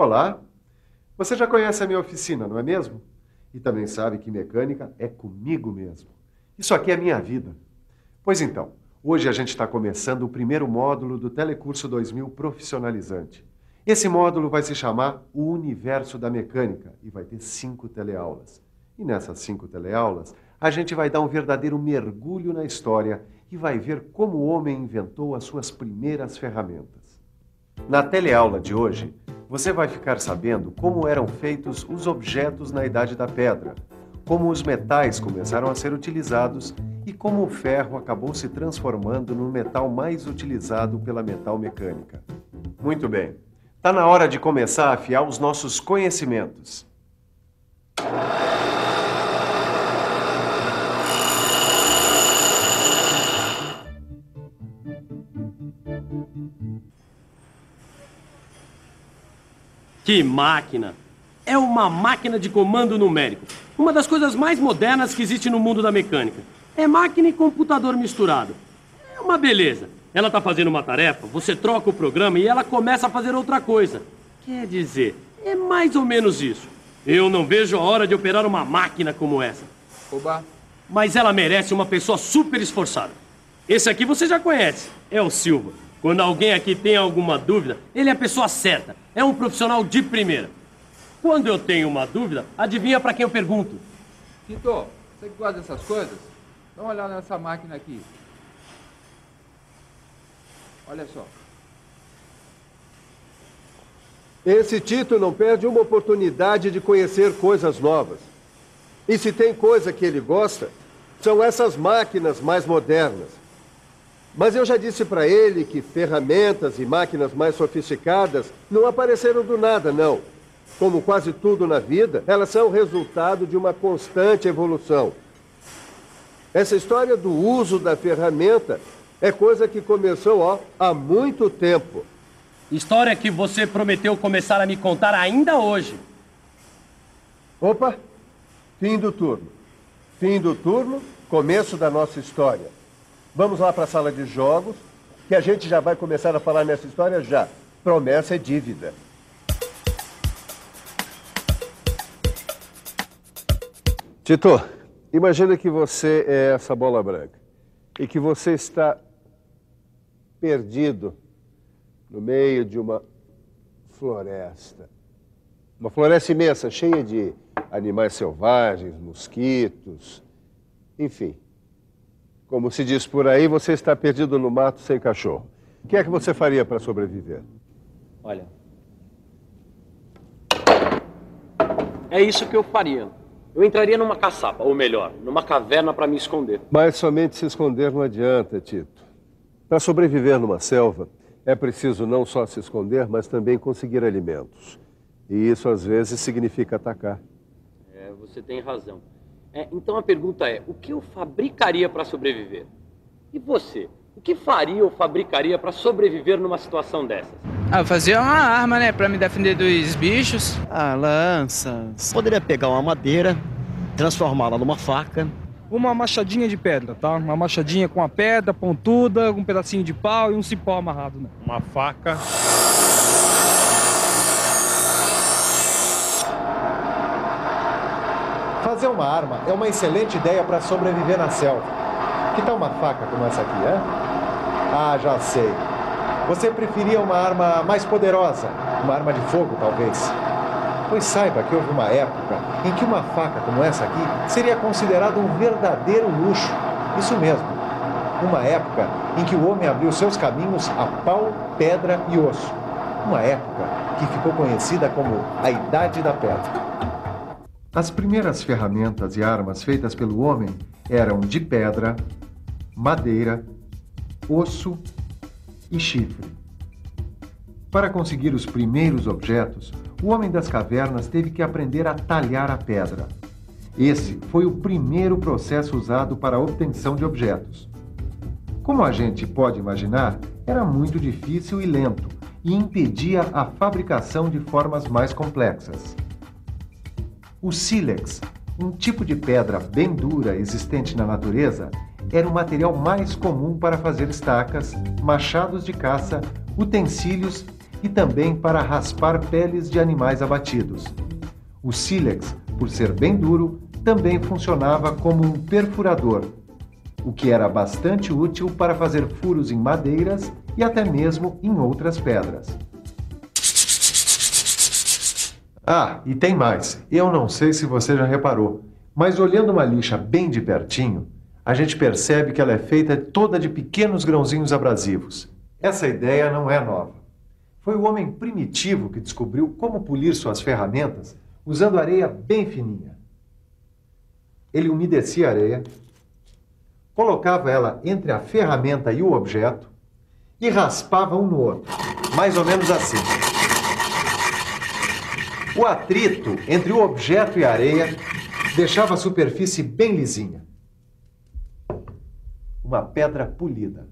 Olá! Você já conhece a minha oficina, não é mesmo? E também sabe que mecânica é comigo mesmo. Isso aqui é minha vida. Pois então, hoje a gente está começando o primeiro módulo do Telecurso 2000 Profissionalizante. Esse módulo vai se chamar O Universo da Mecânica e vai ter 5 teleaulas. E nessas 5 teleaulas, a gente vai dar um verdadeiro mergulho na história e vai ver como o homem inventou as suas primeiras ferramentas. Na teleaula de hoje, você vai ficar sabendo como eram feitos os objetos na Idade da Pedra, como os metais começaram a ser utilizados e como o ferro acabou se transformando no metal mais utilizado pela metalmecânica. Muito bem, está na hora de começar a afiar os nossos conhecimentos. Que máquina! É uma máquina de comando numérico. Uma das coisas mais modernas que existe no mundo da mecânica. É máquina e computador misturado. É uma beleza. Ela está fazendo uma tarefa, você troca o programa e ela começa a fazer outra coisa. Quer dizer, é mais ou menos isso. Eu não vejo a hora de operar uma máquina como essa. Oba! Mas ela merece uma pessoa super esforçada. Esse aqui você já conhece, é o Silva. Quando alguém aqui tem alguma dúvida, ele é a pessoa certa. É um profissional de primeira. Quando eu tenho uma dúvida, adivinha para quem eu pergunto? Tito, você que gosta dessas coisas? Dá uma olhada nessa máquina aqui. Olha só. Esse Tito não perde uma oportunidade de conhecer coisas novas. E se tem coisa que ele gosta, são essas máquinas mais modernas. Mas eu já disse para ele que ferramentas e máquinas mais sofisticadas não apareceram do nada, não. Como quase tudo na vida, elas são resultado de uma constante evolução. Essa história do uso da ferramenta é coisa que começou, há muito tempo. História que você prometeu começar a me contar ainda hoje. Opa, fim do turno. Fim do turno, começo da nossa história. Vamos lá para a sala de jogos, que a gente já vai começar a falar nessa história já. Promessa é dívida. Tito, imagina que você é essa bola branca e que você está perdido no meio de uma floresta. Uma floresta imensa, cheia de animais selvagens, mosquitos, enfim. Como se diz por aí, você está perdido no mato sem cachorro. O que é que você faria para sobreviver? Olha, é isso que eu faria. Eu entraria numa caçapa, ou melhor, numa caverna para me esconder. Mas somente se esconder não adianta, Tito. Para sobreviver numa selva, é preciso não só se esconder, mas também conseguir alimentos. E isso, às vezes, significa atacar. Você tem razão. Então a pergunta é, o que eu fabricaria para sobreviver? E você? O que faria ou fabricaria para sobreviver numa situação dessas? Eu fazia uma arma, né, para me defender dos bichos. Lanças. Poderia pegar uma madeira, transformá-la numa faca. Uma machadinha de pedra, tá? Uma machadinha com uma pedra pontuda, um pedacinho de pau e um cipó amarrado, né? Uma faca. Fazer uma arma é uma excelente ideia para sobreviver na selva. Que tal uma faca como essa aqui, hein? Ah, já sei. Você preferia uma arma mais poderosa? Uma arma de fogo, talvez? Pois saiba que houve uma época em que uma faca como essa aqui seria considerada um verdadeiro luxo. Isso mesmo. Uma época em que o homem abriu seus caminhos a pau, pedra e osso. Uma época que ficou conhecida como a Idade da Pedra. As primeiras ferramentas e armas feitas pelo homem eram de pedra, madeira, osso e chifre. Para conseguir os primeiros objetos, o homem das cavernas teve que aprender a talhar a pedra. Esse foi o primeiro processo usado para a obtenção de objetos. Como a gente pode imaginar, era muito difícil e lento e impedia a fabricação de formas mais complexas. O sílex, um tipo de pedra bem dura existente na natureza, era o material mais comum para fazer estacas, machados de caça, utensílios e também para raspar peles de animais abatidos. O sílex, por ser bem duro, também funcionava como um perfurador, o que era bastante útil para fazer furos em madeiras e até mesmo em outras pedras. Ah, e tem mais. Eu não sei se você já reparou, mas olhando uma lixa bem de pertinho, a gente percebe que ela é feita toda de pequenos grãozinhos abrasivos. Essa ideia não é nova. Foi o homem primitivo que descobriu como polir suas ferramentas usando areia bem fininha. Ele umedecia a areia, colocava ela entre a ferramenta e o objeto e raspava um no outro, mais ou menos assim. O atrito entre o objeto e a areia deixava a superfície bem lisinha. Uma pedra polida.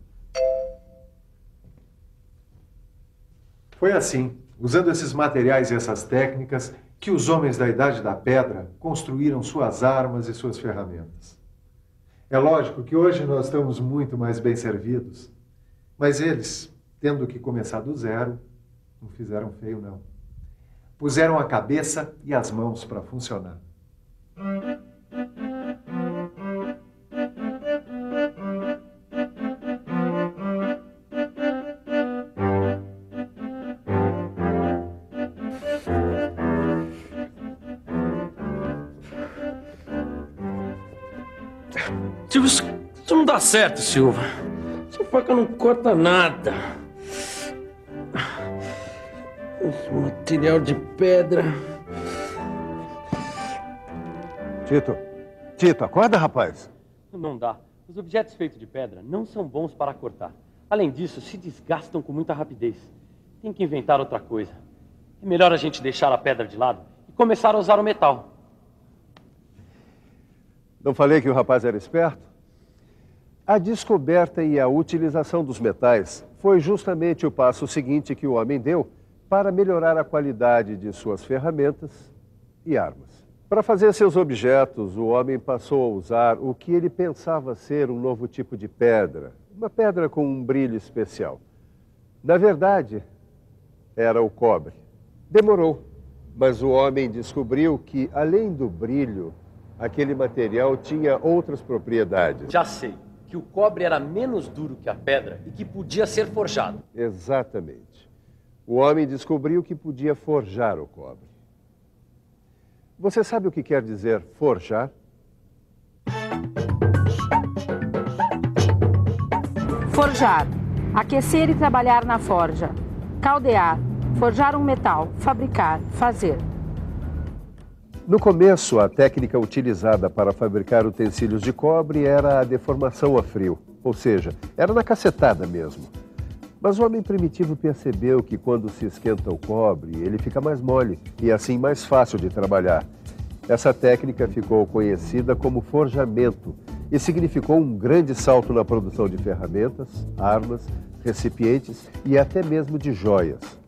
Foi assim, usando esses materiais e essas técnicas, que os homens da Idade da Pedra construíram suas armas e suas ferramentas. É lógico que hoje nós estamos muito mais bem servidos, mas eles, tendo que começar do zero, não fizeram feio, não. Puseram a cabeça e as mãos para funcionar. Silvio, isso não dá certo, Silva. Essa faca não corta nada. Esse material de pedra. Tito, acorda, rapaz. Não dá. Os objetos feitos de pedra não são bons para cortar. Além disso, se desgastam com muita rapidez. Tem que inventar outra coisa. É melhor a gente deixar a pedra de lado e começar a usar o metal. Não falei que o rapaz era esperto? A descoberta e a utilização dos metais foi justamente o passo seguinte que o homem deu para melhorar a qualidade de suas ferramentas e armas. Para fazer seus objetos, o homem passou a usar o que ele pensava ser um novo tipo de pedra, uma pedra com um brilho especial. Na verdade, era o cobre. Demorou, mas o homem descobriu que, além do brilho, aquele material tinha outras propriedades. Já sei, que o cobre era menos duro que a pedra e que podia ser forjado. Exatamente. O homem descobriu que podia forjar o cobre. Você sabe o que quer dizer forjar? Forjar. Aquecer e trabalhar na forja. Caldear. Forjar um metal. Fabricar. Fazer. No começo, a técnica utilizada para fabricar utensílios de cobre era a deformação a frio, ou seja, era na cacetada mesmo. Mas o homem primitivo percebeu que quando se esquenta o cobre, ele fica mais mole e assim mais fácil de trabalhar. Essa técnica ficou conhecida como forjamento e significou um grande salto na produção de ferramentas, armas, recipientes e até mesmo de joias.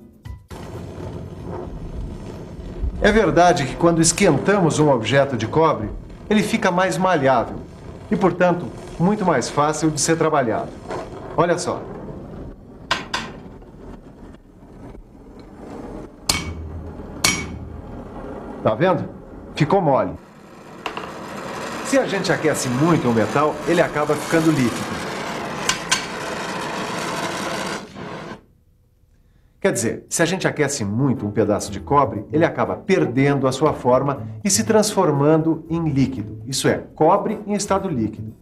É verdade que quando esquentamos um objeto de cobre, ele fica mais maleável e, portanto, muito mais fácil de ser trabalhado. Olha só. Tá vendo? Ficou mole. Se a gente aquece muito o metal, ele acaba ficando líquido. Quer dizer, se a gente aquece muito um pedaço de cobre, ele acaba perdendo a sua forma e se transformando em líquido. Isso é, cobre em estado líquido.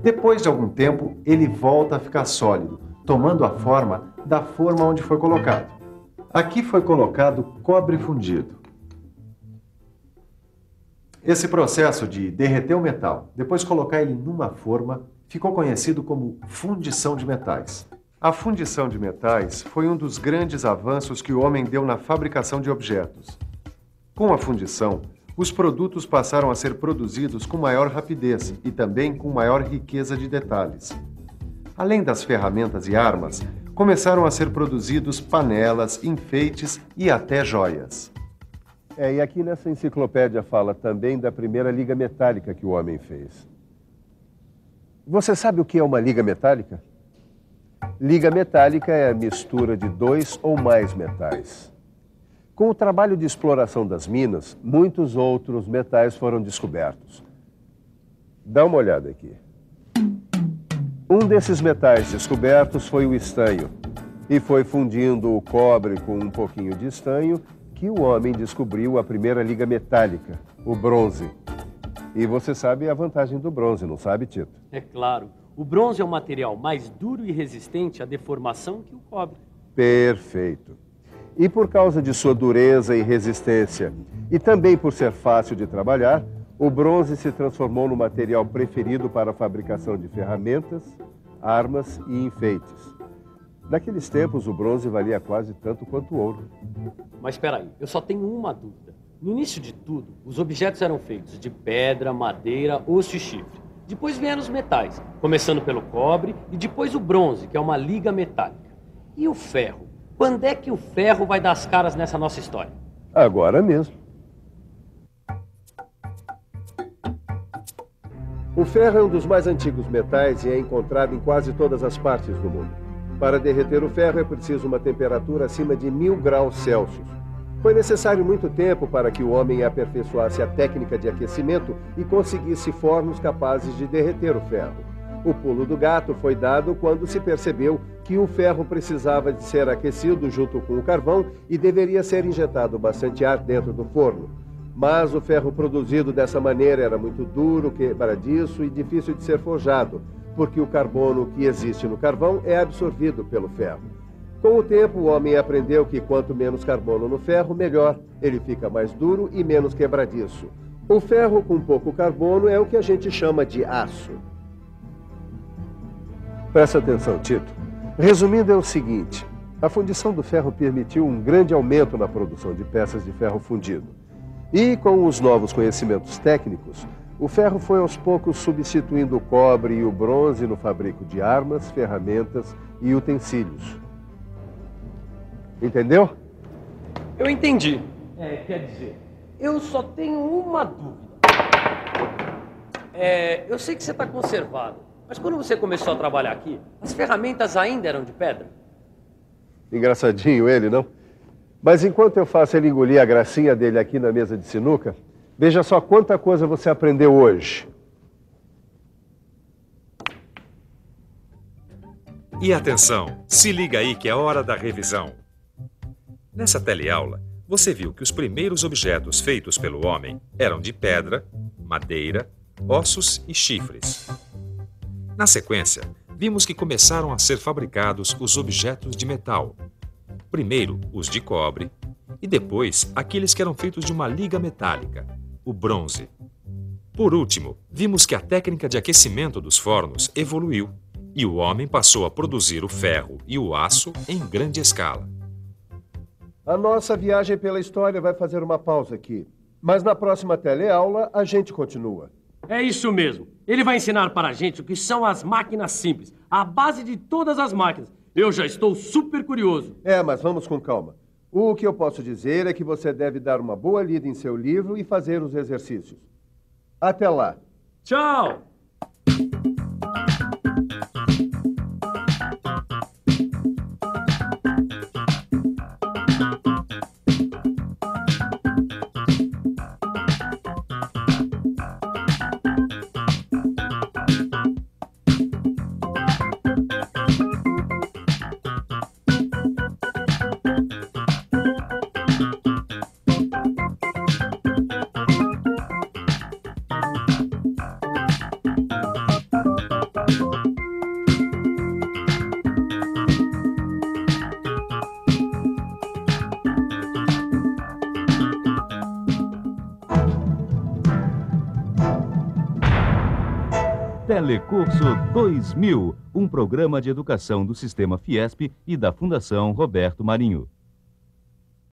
Depois de algum tempo, ele volta a ficar sólido, tomando a forma da forma onde foi colocado. Aqui foi colocado cobre fundido. Esse processo de derreter o metal, depois colocar ele numa forma, ficou conhecido como fundição de metais. A fundição de metais foi um dos grandes avanços que o homem deu na fabricação de objetos. Com a fundição, os produtos passaram a ser produzidos com maior rapidez e também com maior riqueza de detalhes. Além das ferramentas e armas, começaram a ser produzidos panelas, enfeites e até joias. E aqui nessa enciclopédia fala também da primeira liga metálica que o homem fez. Você sabe o que é uma liga metálica? Liga metálica é a mistura de 2 ou mais metais. Com o trabalho de exploração das minas, muitos outros metais foram descobertos. Dá uma olhada aqui. Um desses metais descobertos foi o estanho. E foi fundindo o cobre com um pouquinho de estanho que o homem descobriu a primeira liga metálica, o bronze. E você sabe a vantagem do bronze, não sabe, Tito? É claro. O bronze é um material mais duro e resistente à deformação que o cobre. Perfeito. E por causa de sua dureza e resistência, e também por ser fácil de trabalhar, o bronze se transformou no material preferido para a fabricação de ferramentas, armas e enfeites. Naqueles tempos, o bronze valia quase tanto quanto o ouro. Mas espera aí, eu só tenho uma dúvida. No início de tudo, os objetos eram feitos de pedra, madeira, osso e chifre. Depois vieram os metais, começando pelo cobre e depois o bronze, que é uma liga metálica. E o ferro? Quando é que o ferro vai dar as caras nessa nossa história? Agora mesmo. O ferro é um dos mais antigos metais e é encontrado em quase todas as partes do mundo. Para derreter o ferro é preciso uma temperatura acima de 1000 graus Celsius. Foi necessário muito tempo para que o homem aperfeiçoasse a técnica de aquecimento e conseguisse fornos capazes de derreter o ferro. O pulo do gato foi dado quando se percebeu que o ferro precisava de ser aquecido junto com o carvão e deveria ser injetado bastante ar dentro do forno. Mas o ferro produzido dessa maneira era muito duro, quebradiço e difícil de ser forjado, porque o carbono que existe no carvão é absorvido pelo ferro. Com o tempo, o homem aprendeu que quanto menos carbono no ferro, melhor. Ele fica mais duro e menos quebradiço. O ferro com pouco carbono é o que a gente chama de aço. Presta atenção, Tito. Resumindo, é o seguinte: a fundição do ferro permitiu um grande aumento na produção de peças de ferro fundido. E com os novos conhecimentos técnicos, o ferro foi aos poucos substituindo o cobre e o bronze no fabrico de armas, ferramentas e utensílios. Entendeu? Eu entendi. Quer dizer, eu só tenho uma dúvida. Eu sei que você está conservado, mas quando você começou a trabalhar aqui, as ferramentas ainda eram de pedra? Engraçadinho ele, não? Mas enquanto eu faço ele engolir a gracinha dele aqui na mesa de sinuca, veja só quanta coisa você aprendeu hoje. E atenção, se liga aí que é hora da revisão. Nessa teleaula, você viu que os primeiros objetos feitos pelo homem eram de pedra, madeira, ossos e chifres. Na sequência, vimos que começaram a ser fabricados os objetos de metal. Primeiro, os de cobre, e depois, aqueles que eram feitos de uma liga metálica, o bronze. Por último, vimos que a técnica de aquecimento dos fornos evoluiu, e o homem passou a produzir o ferro e o aço em grande escala. A nossa viagem pela história vai fazer uma pausa aqui, mas na próxima teleaula a gente continua. É isso mesmo. Ele vai ensinar para a gente o que são as máquinas simples, a base de todas as máquinas. Eu já estou super curioso. Mas vamos com calma. O que eu posso dizer é que você deve dar uma boa lida em seu livro e fazer os exercícios. Até lá. Tchau! Telecurso 2000, um programa de educação do Sistema Fiesp e da Fundação Roberto Marinho.